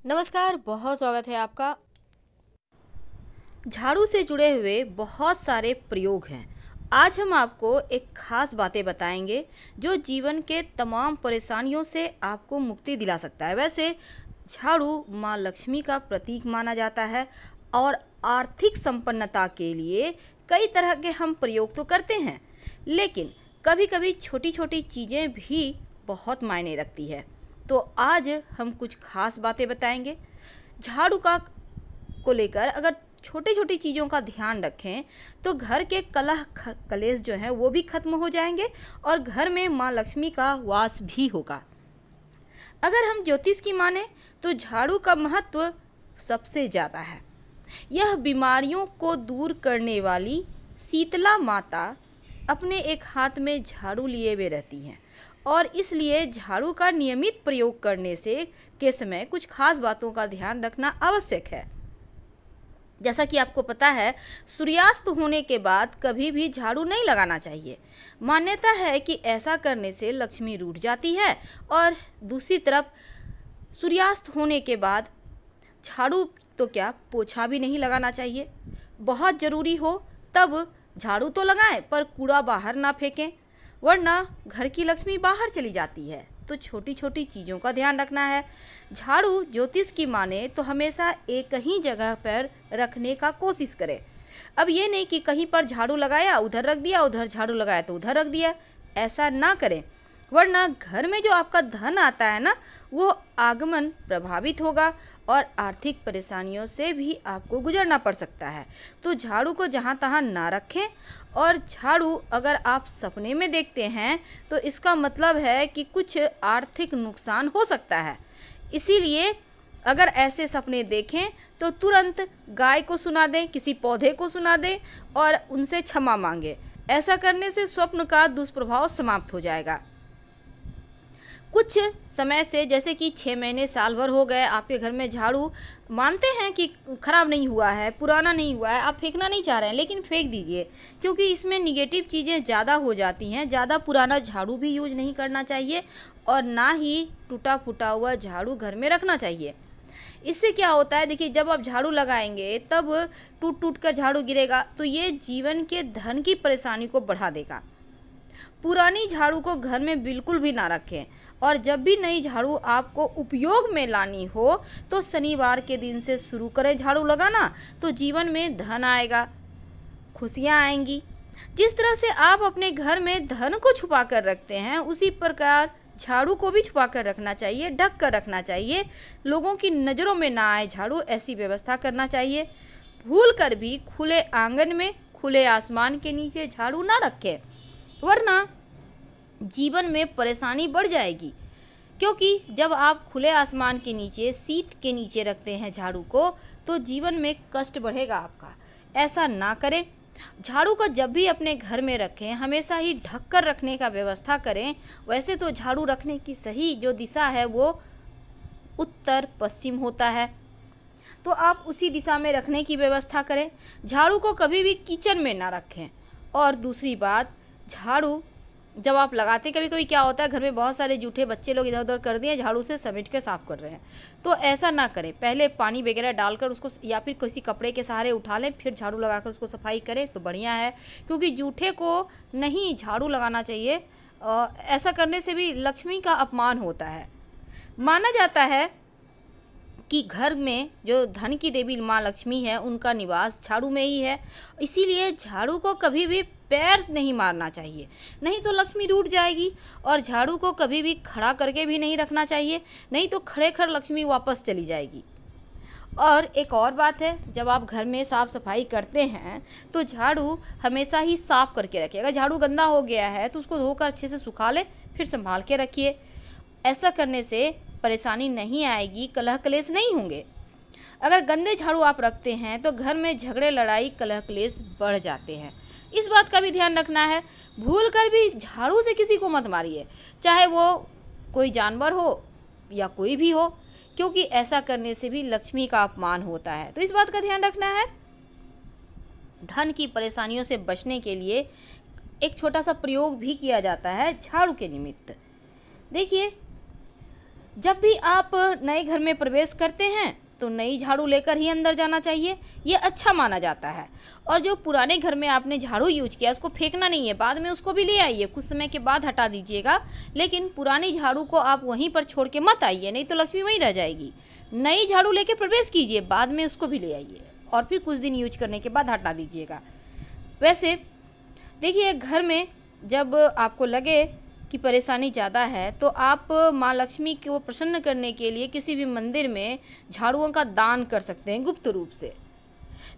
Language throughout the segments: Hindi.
नमस्कार, बहुत स्वागत है आपका। झाड़ू से जुड़े हुए बहुत सारे प्रयोग हैं। आज हम आपको एक खास बातें बताएंगे जो जीवन के तमाम परेशानियों से आपको मुक्ति दिला सकता है। वैसे झाड़ू माँ लक्ष्मी का प्रतीक माना जाता है और आर्थिक संपन्नता के लिए कई तरह के हम प्रयोग तो करते हैं, लेकिन कभी कभी छोटी छोटी चीज़ें भी बहुत मायने रखती है। तो आज हम कुछ खास बातें बताएंगे झाड़ू का को लेकर। अगर छोटी छोटी चीज़ों का ध्यान रखें तो घर के कलह कलेश जो है वो भी खत्म हो जाएंगे और घर में माँ लक्ष्मी का वास भी होगा। अगर हम ज्योतिष की माने तो झाड़ू का महत्व सबसे ज़्यादा है। यह बीमारियों को दूर करने वाली शीतला माता अपने एक हाथ में झाड़ू लिए हुए रहती हैं और इसलिए झाड़ू का नियमित प्रयोग करने से के समय कुछ खास बातों का ध्यान रखना आवश्यक है। जैसा कि आपको पता है, सूर्यास्त होने के बाद कभी भी झाड़ू नहीं लगाना चाहिए। मान्यता है कि ऐसा करने से लक्ष्मी रूठ जाती है और दूसरी तरफ सूर्यास्त होने के बाद झाड़ू तो क्या पोछा भी नहीं लगाना चाहिए। बहुत ज़रूरी हो तब झाड़ू तो लगाएं पर कूड़ा बाहर ना फेंकें, वरना घर की लक्ष्मी बाहर चली जाती है। तो छोटी छोटी चीज़ों का ध्यान रखना है। झाड़ू ज्योतिष की माने तो हमेशा एक ही जगह पर रखने का कोशिश करें। अब ये नहीं कि कहीं पर झाड़ू लगाया उधर रख दिया, उधर झाड़ू लगाया तो उधर रख दिया, ऐसा ना करें, वरना घर में जो आपका धन आता है ना वो आगमन प्रभावित होगा और आर्थिक परेशानियों से भी आपको गुजरना पड़ सकता है। तो झाड़ू को जहाँ तहाँ ना रखें। और झाड़ू अगर आप सपने में देखते हैं तो इसका मतलब है कि कुछ आर्थिक नुकसान हो सकता है। इसीलिए अगर ऐसे सपने देखें तो तुरंत गाय को सुना दें, किसी पौधे को सुना दें और उनसे क्षमा मांगे। ऐसा करने से स्वप्न का दुष्प्रभाव समाप्त हो जाएगा। कुछ समय से जैसे कि 6 महीने साल भर हो गए आपके घर में झाड़ू मानते हैं कि ख़राब नहीं हुआ है, पुराना नहीं हुआ है, आप फेंकना नहीं चाह रहे हैं, लेकिन फेंक दीजिए क्योंकि इसमें निगेटिव चीज़ें ज़्यादा हो जाती हैं। ज़्यादा पुराना झाड़ू भी यूज नहीं करना चाहिए और ना ही टूटा फूटा हुआ झाड़ू घर में रखना चाहिए। इससे क्या होता है, देखिए जब आप झाड़ू लगाएंगे तब टूट टूट कर झाड़ू गिरेगा तो ये जीवन के धन की परेशानी को बढ़ा देगा। पुरानी झाड़ू को घर में बिल्कुल भी ना रखें और जब भी नई झाड़ू आपको उपयोग में लानी हो तो शनिवार के दिन से शुरू करें झाड़ू लगाना, तो जीवन में धन आएगा, खुशियाँ आएंगी। जिस तरह से आप अपने घर में धन को छुपा कर रखते हैं उसी प्रकार झाड़ू को भी छुपा कर रखना चाहिए, ढक कर रखना चाहिए, लोगों की नज़रों में ना आए झाड़ू, ऐसी व्यवस्था करना चाहिए। भूल कर भी खुले आंगन में खुले आसमान के नीचे झाड़ू ना रखें, वरना जीवन में परेशानी बढ़ जाएगी। क्योंकि जब आप खुले आसमान के नीचे शीत के नीचे रखते हैं झाड़ू को तो जीवन में कष्ट बढ़ेगा आपका। ऐसा ना करें। झाड़ू को जब भी अपने घर में रखें हमेशा ही ढक कर रखने का व्यवस्था करें। वैसे तो झाड़ू रखने की सही जो दिशा है वो उत्तर पश्चिम होता है, तो आप उसी दिशा में रखने की व्यवस्था करें। झाड़ू को कभी भी किचन में ना रखें। और दूसरी बात, झाड़ू जब आप लगाते कभी कभी क्या होता है घर में बहुत सारे जूठे बच्चे लोग इधर उधर कर दिए, झाड़ू से समेट के साफ कर रहे हैं, तो ऐसा ना करें। पहले पानी वगैरह डालकर उसको या फिर किसी कपड़े के सहारे उठा लें, फिर झाड़ू लगाकर उसको सफाई करें तो बढ़िया है। क्योंकि जूठे को नहीं झाड़ू लगाना चाहिए, ऐसा करने से भी लक्ष्मी का अपमान होता है। माना जाता है कि घर में जो धन की देवी माँ लक्ष्मी है उनका निवास झाड़ू में ही है। इसीलिए झाड़ू को कभी भी पैर से नहीं मारना चाहिए, नहीं तो लक्ष्मी रूठ जाएगी। और झाड़ू को कभी भी खड़ा करके भी नहीं रखना चाहिए, नहीं तो खड़े खड़ लक्ष्मी वापस चली जाएगी। और एक और बात है, जब आप घर में साफ़ सफाई करते हैं तो झाड़ू हमेशा ही साफ़ करके रखिए। अगर झाड़ू गंदा हो गया है तो उसको धोकर अच्छे से सुखा लें, फिर संभाल के रखिए। ऐसा करने से परेशानी नहीं आएगी, कलह कलेश नहीं होंगे। अगर गंदे झाड़ू आप रखते हैं तो घर में झगड़े लड़ाई कलह कलेश बढ़ जाते हैं। इस बात का भी ध्यान रखना है। भूल कर भी झाड़ू से किसी को मत मारिए, चाहे वो कोई जानवर हो या कोई भी हो, क्योंकि ऐसा करने से भी लक्ष्मी का अपमान होता है। तो इस बात का ध्यान रखना है। धन की परेशानियों से बचने के लिए एक छोटा सा प्रयोग भी किया जाता है झाड़ू के निमित्त। देखिए, जब भी आप नए घर में प्रवेश करते हैं तो नई झाड़ू लेकर ही अंदर जाना चाहिए, ये अच्छा माना जाता है। और जो पुराने घर में आपने झाड़ू यूज किया उसको फेंकना नहीं है, बाद में उसको भी ले आइए, कुछ समय के बाद हटा दीजिएगा, लेकिन पुरानी झाड़ू को आप वहीं पर छोड़ के मत आइए, नहीं तो लक्ष्मी वहीं रह जाएगी। नई झाड़ू लेके प्रवेश कीजिए, बाद में उसको भी ले आइए और फिर कुछ दिन यूज करने के बाद हटा दीजिएगा। वैसे देखिए, घर में जब आपको लगे कि परेशानी ज़्यादा है तो आप माँ लक्ष्मी को प्रसन्न करने के लिए किसी भी मंदिर में झाड़ुओं का दान कर सकते हैं गुप्त रूप से।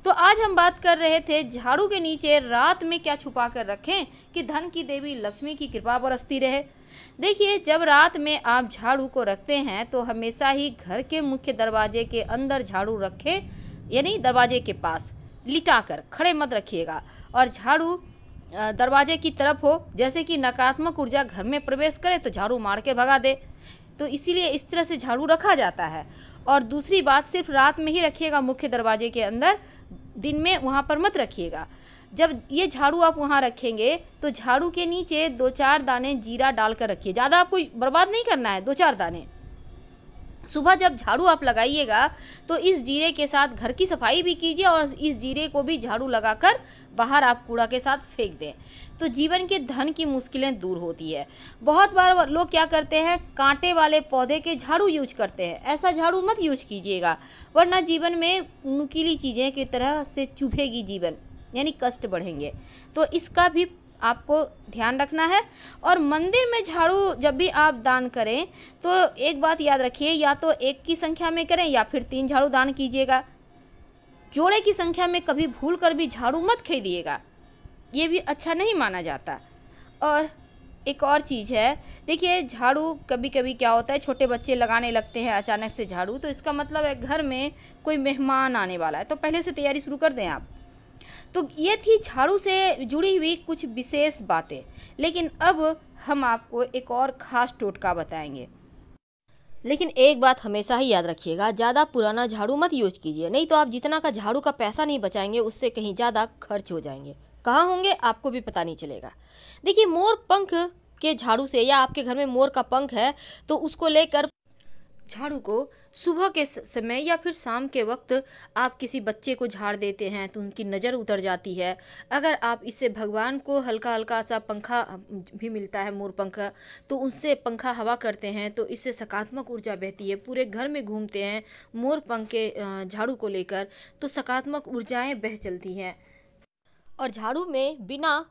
तो आज हम बात कर रहे थे झाड़ू के नीचे रात में क्या छुपा कर रखें कि धन की देवी लक्ष्मी की कृपा बरसती रहे। देखिए, जब रात में आप झाड़ू को रखते हैं तो हमेशा ही घर के मुख्य दरवाजे के अंदर झाड़ू रखें, यानी दरवाजे के पास लिटा कर, खड़े मत रखिएगा। और झाड़ू दरवाजे की तरफ हो, जैसे कि नकारात्मक ऊर्जा घर में प्रवेश करे तो झाड़ू मार के भगा दे, तो इसीलिए इस तरह से झाड़ू रखा जाता है। और दूसरी बात, सिर्फ रात में ही रखिएगा मुख्य दरवाजे के अंदर, दिन में वहाँ पर मत रखिएगा। जब ये झाड़ू आप वहाँ रखेंगे तो झाड़ू के नीचे 2-4 दाने जीरा डालकर रखिए, ज़्यादा आपको बर्बाद नहीं करना है, 2-4 दाने। सुबह जब झाड़ू आप लगाइएगा तो इस जीरे के साथ घर की सफाई भी कीजिए और इस जीरे को भी झाड़ू लगाकर बाहर आप कूड़ा के साथ फेंक दें, तो जीवन के धन की मुश्किलें दूर होती है। बहुत बार लोग क्या करते हैं, कांटे वाले पौधे के झाड़ू यूज करते हैं, ऐसा झाड़ू मत यूज कीजिएगा, वरना जीवन में नुकीली चीज़ें की तरह से चुभेगी जीवन, यानी कष्ट बढ़ेंगे। तो इसका भी आपको ध्यान रखना है। और मंदिर में झाड़ू जब भी आप दान करें तो एक बात याद रखिए, या तो 1 की संख्या में करें या फिर 3 झाड़ू दान कीजिएगा। जोड़े की संख्या में कभी भूल कर भी झाड़ू मत खरीदिएगा, ये भी अच्छा नहीं माना जाता। और एक और चीज़ है, देखिए, झाड़ू कभी कभी क्या होता है, छोटे बच्चे लगाने लगते हैं अचानक से झाड़ू, तो इसका मतलब है घर में कोई मेहमान आने वाला है, तो पहले से तैयारी शुरू कर दें आप। तो ये थी झाड़ू से जुड़ी हुई कुछ विशेष बातें, लेकिन अब हम आपको एक और ख़ास टोटका बताएंगे। लेकिन एक बात हमेशा ही याद रखिएगा, ज़्यादा पुराना झाड़ू मत यूज कीजिए, नहीं तो आप जितना का झाड़ू का पैसा नहीं बचाएंगे उससे कहीं ज़्यादा खर्च हो जाएंगे। कहाँ होंगे आपको भी पता नहीं चलेगा। देखिए, मोर पंख के झाड़ू से, या आपके घर में मोर का पंख है तो उसको लेकर झाड़ू को सुबह के समय या फिर शाम के वक्त आप किसी बच्चे को झाड़ देते हैं तो उनकी नज़र उतर जाती है। अगर आप इससे भगवान को हल्का हल्का सा पंखा भी मिलता है मोर पंखा, तो उससे पंखा हवा करते हैं तो इससे सकारात्मक ऊर्जा बहती है, पूरे घर में घूमते हैं मोर पंख के झाड़ू को लेकर तो सकारात्मक ऊर्जाएं बह चलती हैं। और झाड़ू में बिना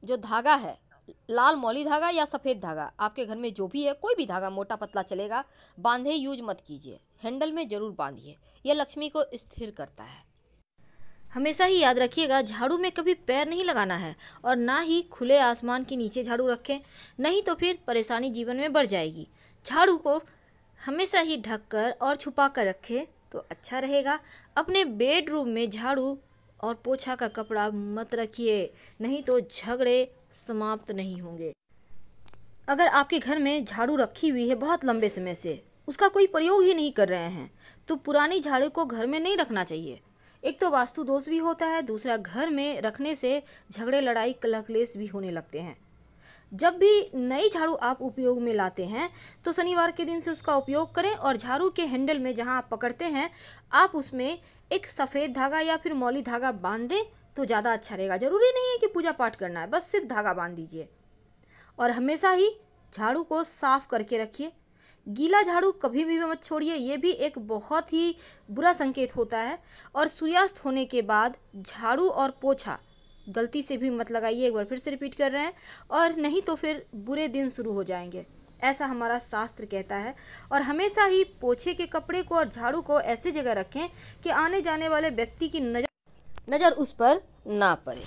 जो धागा है, लाल मौली धागा या सफ़ेद धागा, आपके घर में जो भी है कोई भी धागा, मोटा पतला चलेगा, बांधे यूज मत कीजिए, हैंडल में ज़रूर बांधिए, यह लक्ष्मी को स्थिर करता है। हमेशा ही याद रखिएगा, झाड़ू में कभी पैर नहीं लगाना है और ना ही खुले आसमान के नीचे झाड़ू रखें, नहीं तो फिर परेशानी जीवन में बढ़ जाएगी। झाड़ू को हमेशा ही ढक कर और छुपा कर रखें तो अच्छा रहेगा। अपने बेडरूम में झाड़ू और पोछा का कपड़ा मत रखिए, नहीं तो झगड़े समाप्त नहीं होंगे। अगर आपके घर में झाड़ू रखी हुई है बहुत लंबे समय से, उसका कोई प्रयोग ही नहीं कर रहे हैं, तो पुरानी झाड़ू को घर में नहीं रखना चाहिए। एक तो वास्तु दोष भी होता है, दूसरा घर में रखने से झगड़े, लड़ाई, कलह क्लेश भी होने लगते हैं। जब भी नई झाड़ू आप उपयोग में लाते हैं तो शनिवार के दिन से उसका उपयोग करें और झाड़ू के हैंडल में जहां आप पकड़ते हैं आप उसमें एक सफ़ेद धागा या फिर मौली धागा बांध दें तो ज़्यादा अच्छा रहेगा। ज़रूरी नहीं है कि पूजा पाठ करना है, बस सिर्फ धागा बांध दीजिए। और हमेशा ही झाड़ू को साफ करके रखिए, गीला झाड़ू कभी भी मत छोड़िए, ये भी एक बहुत ही बुरा संकेत होता है। और सूर्यास्त होने के बाद झाड़ू और पोछा गलती से भी मत लगाइए, एक बार फिर से रिपीट कर रहे हैं, और नहीं तो फिर बुरे दिन शुरू हो जाएंगे, ऐसा हमारा शास्त्र कहता है। और हमेशा ही पोछे के कपड़े को और झाड़ू को ऐसी जगह रखें कि आने जाने वाले व्यक्ति की नज़र उस पर ना पड़े,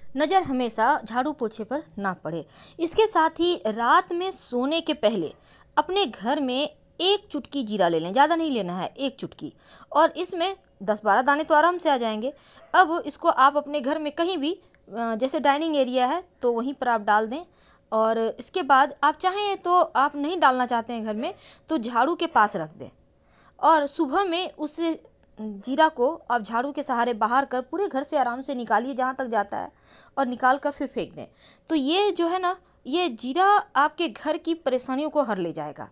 नज़र हमेशा झाड़ू पोछे पर ना पड़े। इसके साथ ही रात में सोने के पहले अपने घर में 1 चुटकी जीरा ले लें, ज़्यादा नहीं लेना है, 1 चुटकी, और इसमें 10-12 दाने तो आराम से आ जाएंगे। अब इसको आप अपने घर में कहीं भी, जैसे डाइनिंग एरिया है तो वहीं पर आप डाल दें। और इसके बाद आप चाहें तो, आप नहीं डालना चाहते हैं घर में, तो झाड़ू के पास रख दें और सुबह में उस जीरा को आप झाड़ू के सहारे बाहर कर पूरे घर से आराम से निकालिए जहाँ तक जाता है, और निकाल कर फिर फेंक दें। तो ये जो है ना, ये जीरा आपके घर की परेशानियों को हर ले जाएगा।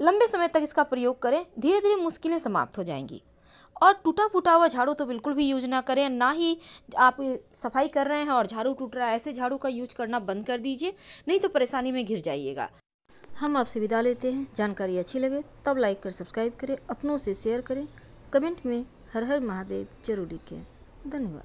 लंबे समय तक इसका प्रयोग करें, धीरे धीरे मुश्किलें समाप्त हो जाएंगी। और टूटा फूटा हुआ झाड़ू तो बिल्कुल भी यूज ना करें, ना ही आप सफाई कर रहे हैं और झाड़ू टूट रहा है, ऐसे झाड़ू का यूज करना बंद कर दीजिए, नहीं तो परेशानी में घिर जाइएगा। हम आपसे विदा लेते हैं। जानकारी अच्छी लगे तब लाइक कर सब्सक्राइब करें, अपनों से शेयर करें, कमेंट में हर हर महादेव जरूर लिखें। धन्यवाद।